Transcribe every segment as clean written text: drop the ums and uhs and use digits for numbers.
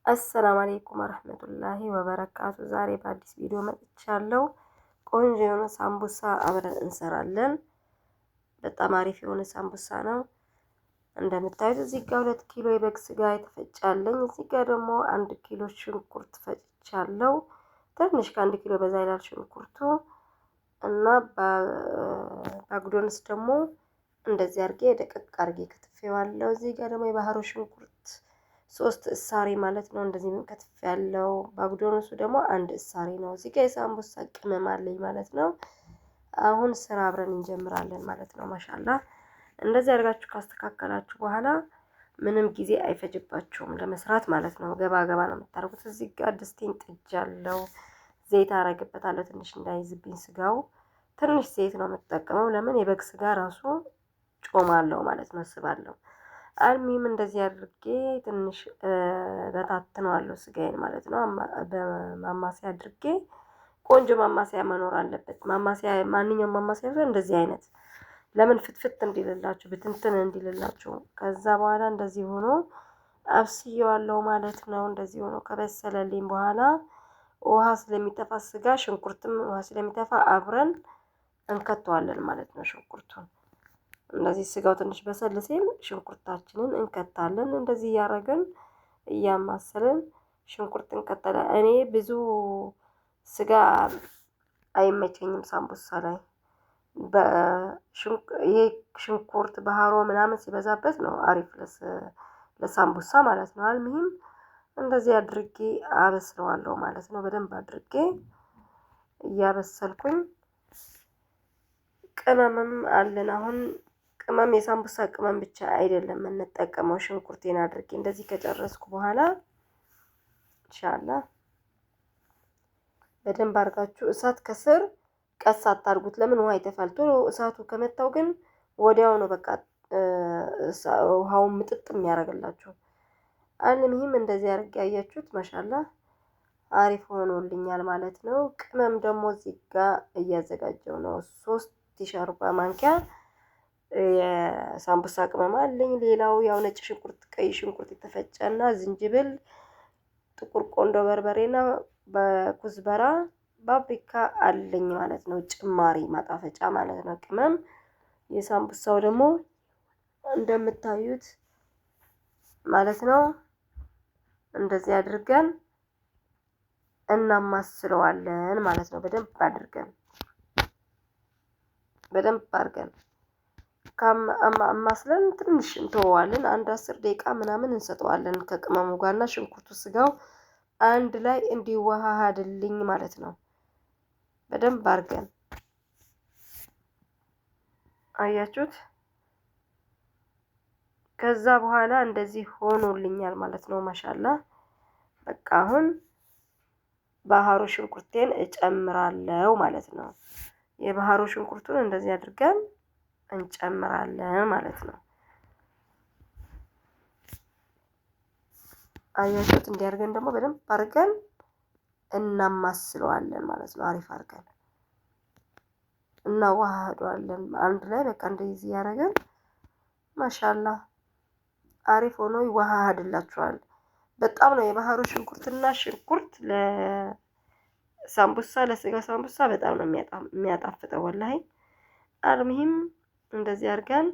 አሰላሙ አለይኩም ወራህመቱላሂ ወበረካቱ። ዛሬ በአዲስ ቪዲዮ መጥቻለሁ። ቆንጆ የሆነ ሳምቡሳ አብረን እንሰራለን። በጣም አሪፍ የሆነ ሳምቡሳ ነው። እንደምታዩት እዚህ ጋር 2 ኪሎ የበግ ስጋ የተፈጫለኝ። እዚህ ጋር ደግሞ 1 ኪሎ ሽንኩርት ፈጭቻለሁ። ትንሽ ከ1 ኪሎ በዛ ይላል ሽንኩርቱ እና ባግዶንስ ደግሞ እንደዚህ አርጌ ደቀቅ አርጌ ከትፌዋለሁ። እዚህ ጋር ደግሞ የባህሩ ሽንኩርት 3 እሳሪ ማለት ነው። እንደዚህ ከትፍ ያለው ባግዶንሱ ደግሞ 1 እሳሪ ነው። እዚህ ጋር የሳምቡሳ ቅመም አለኝ ማለት ነው። አሁን ስራ አብረን እንጀምራለን ማለት ነው። ማሻአላ እንደዚህ አድርጋችሁ ካስተካከላችሁ በኋላ ምንም ጊዜ አይፈጅባችሁም ለመስራት ማለት ነው። ገባ ገባ ነው የምታደርጉት። እዚህ ጋር ድስቴን ጥጃለሁ። ዘይት አረግበታለሁ ትንሽ እንዳይዝብኝ ስጋው። ትንሽ ዘይት ነው የምጠቀመው። ለምን የበግ ስጋ ራሱ ጮማለሁ ማለት ነው፣ ስባለሁ። አልሚም እንደዚህ አድርጌ ትንሽ በታትነዋለሁ ስጋዬን ማለት ነው። በማማሲያ አድርጌ ቆንጆ ማማሲያ መኖር አለበት። ማማሲያ ማንኛውም ማማሲያ እንደዚህ አይነት ለምን ፍትፍት እንዲልላችሁ ብትንትን እንዲልላችሁ። ከዛ በኋላ እንደዚህ ሆኖ አብስየዋለሁ ማለት ነው። እንደዚህ ሆኖ ከበሰለልኝ በኋላ ውሃ ስለሚተፋ ስጋ ሽንኩርትም ውሃ ስለሚተፋ አብረን እንከተዋለን ማለት ነው። ሽንኩርቱን እንደዚህ ስጋው ትንሽ በሰል ሲል ሽንኩርታችንን እንከታለን። እንደዚህ እያደረግን እያማሰልን ሽንኩርት እንከተለ። እኔ ብዙ ስጋ አይመቸኝም ሳምቡሳ ላይ ይሄ ሽንኩርት ባህሮ ምናምን ሲበዛበት ነው አሪፍ ለሳምቡሳ ማለት ነው። አልሙሂም እንደዚህ አድርጌ አበስለዋለሁ ማለት ነው። በደንብ አድርጌ እያበሰልኩኝ ቅመምም አለን። አሁን ቅመም የሳምቡሳ ቅመም ብቻ አይደለም የምንጠቀመው። ሽንኩርቴን አድርጌ እንደዚህ ከጨረስኩ በኋላ ኢንሻአላህ በደንብ አድርጋችሁ እሳት ከስር ቀስ አታርጉት። ለምን ውሃ ይተፋል። ቶሎ እሳቱ ከመታው ግን ወዲያው ነው በቃ ውሃውን ምጥጥ የሚያደርግላችሁ። አልሙሂም እንደዚህ አድርጌ ያያችሁት ማሻአላህ አሪፍ ሆኖልኛል ማለት ነው። ቅመም ደግሞ እዚህ ጋር እያዘጋጀው ነው። 3 የሾርባ ማንኪያ የሳምቡሳ ቅመም አለኝ። ሌላው ያው ነጭ ሽንኩርት፣ ቀይ ሽንኩርት የተፈጨና ዝንጅብል፣ ጥቁር ቆንዶ በርበሬና በኩዝበራ ፓፕሪካ አለኝ ማለት ነው። ጭማሪ ማጣፈጫ ማለት ነው። ቅመም የሳምቡሳው ደግሞ እንደምታዩት ማለት ነው። እንደዚህ አድርገን እናማስለዋለን ማለት ነው። በደንብ አድርገን አማስለን ትንሽ እንተወዋለን። 10 ደቂቃ ምናምን እንሰጠዋለን ከቅመሙ ጋርና ሽንኩርቱ ስጋው አንድ ላይ እንዲዋሃድልኝ ማለት ነው። በደንብ አድርገን አያችሁት። ከዛ በኋላ እንደዚህ ሆኖልኛል ማለት ነው። ማሻአላ በቃ አሁን ባህሩ ሽንኩርቴን እጨምራለሁ ማለት ነው። የባህሩ ሽንኩርቱን እንደዚህ አድርገን እንጨምራለን ማለት ነው። አያችሁት። እንዲያርገን ደግሞ በደንብ አድርገን እናማስለዋለን ማለት ነው። አሪፍ አድርገን እናዋህደዋለን አንድ ላይ በቃ እንደዚህ ያደረገን ማሻአላ አሪፍ ሆኖ ይዋሃድላችኋል። በጣም ነው የባህሩ ሽንኩርትና ሽንኩርት ለሳምቡሳ ለስጋ ሳምቡሳ በጣም ነው የሚያጣፍጠው ወላሂ። አልሙሂም እንደዚህ አድርገን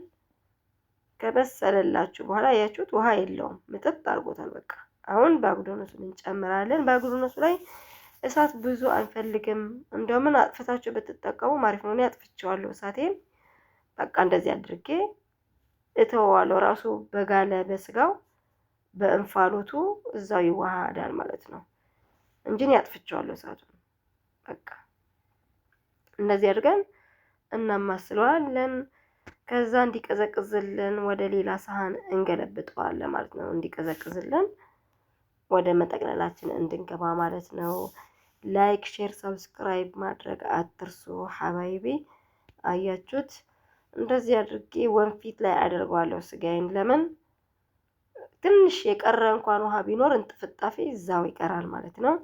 ከበሰለላችሁ በኋላ ያያችሁት ውሃ የለውም፣ ምጥጥ አድርጎታል በቃ። አሁን ባግዶነሱን እንጨምራለን። ባግዶነሱ ላይ እሳት ብዙ አንፈልግም። እንደምን አጥፍታችሁ ብትጠቀሙ ማሪፍ ነው። እኔ አጥፍቼዋለሁ እሳቴን። በቃ እንደዚህ አድርጌ እተወዋለሁ። ራሱ በጋለ በስጋው በእንፋሎቱ እዛው ይዋሃዳል ማለት ነው እንጂ እኔ አጥፍቼዋለሁ እሳቱን። በቃ እንደዚህ አድርገን እናማስለዋለን። ከዛ እንዲቀዘቅዝልን ወደ ሌላ ሳህን እንገለብጠዋለን ማለት ነው። እንዲቀዘቅዝልን ወደ መጠቅለላችን እንድንገባ ማለት ነው። ላይክ፣ ሼር፣ ሰብስክራይብ ማድረግ አትርሱ ሐባይቢ። አያችሁት። እንደዚህ አድርጌ ወንፊት ላይ አደርገዋለሁ ስጋዬን። ለምን ትንሽ የቀረ እንኳን ውሃ ቢኖር እንጥፍጣፊ እዛው ይቀራል ማለት ነው።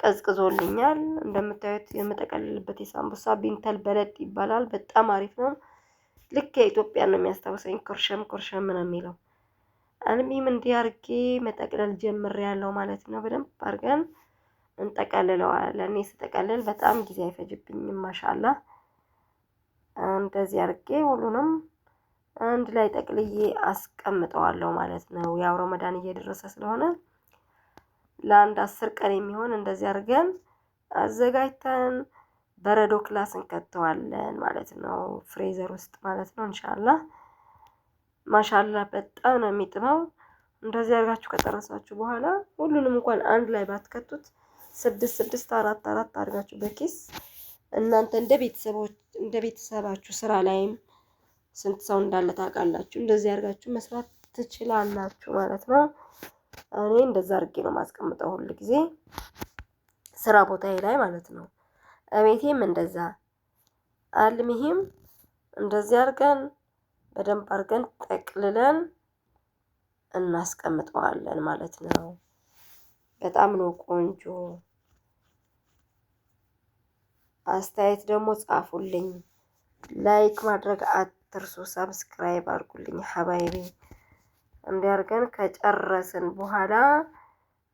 ቀዝቅዞልኛል። እንደምታዩት የምጠቀልልበት የሳምቡሳ ቢንተል በለድ ይባላል። በጣም አሪፍ ነው። ልክ የኢትዮጵያ ነው የሚያስታውሰኝ። ኮርሸም ነው የሚለው። አልሚም እንዲህ አድርጌ መጠቅለል ጀምሬያለሁ ማለት ነው። በደንብ አድርገን እንጠቀልለዋለን። እኔ ስጠቀልል በጣም ጊዜ አይፈጅብኝም። ማሻአላ እንደዚህ አድርጌ ሁሉንም አንድ ላይ ጠቅልዬ አስቀምጠዋለሁ ማለት ነው። ያው ረመዳን እየደረሰ ስለሆነ ለአንድ 10 ቀን የሚሆን እንደዚህ አድርገን አዘጋጅተን በረዶ ክላስ እንከተዋለን ማለት ነው። ፍሬዘር ውስጥ ማለት ነው። ኢንሻአላህ ማሻአላ በጣም ነው የሚጥመው። እንደዚህ አድርጋችሁ ከጨረሳችሁ በኋላ ሁሉንም እንኳን አንድ ላይ ባትከቱት 6 4 አድርጋችሁ በኪስ እናንተ እንደ ቤተሰባችሁ ስራ ላይም ስንት ሰው እንዳለ ታውቃላችሁ። እንደዚህ አድርጋችሁ መስራት ትችላላችሁ ማለት ነው። እኔ እንደዛ አድርጌ ነው ማስቀምጠው ሁሉ ጊዜ ስራ ቦታዬ ላይ ማለት ነው። እቤቴም እንደዛ አልሚሂም እንደዚህ አድርገን በደንብ አድርገን ጠቅልለን እናስቀምጠዋለን ማለት ነው። በጣም ነው ቆንጆ። አስተያየት ደግሞ ጻፉልኝ። ላይክ ማድረግ አትርሱ። ሰብስክራይብ አድርጉልኝ ሀባይቢ። እንዲያርገን ከጨረስን በኋላ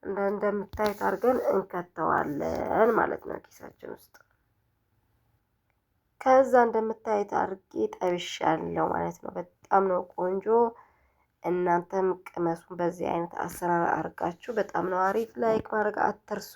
እንደምታዩት አድርገን እንከተዋለን ማለት ነው ኪሳችን ውስጥ። ከዛ እንደምታዩት አድርጌ ጠብሻለሁ ማለት ነው። በጣም ነው ቆንጆ። እናንተም ቅመሱን በዚህ አይነት አሰራር አድርጋችሁ። በጣም ነው አሪፍ። ላይክ ማድረግ አትርሱ።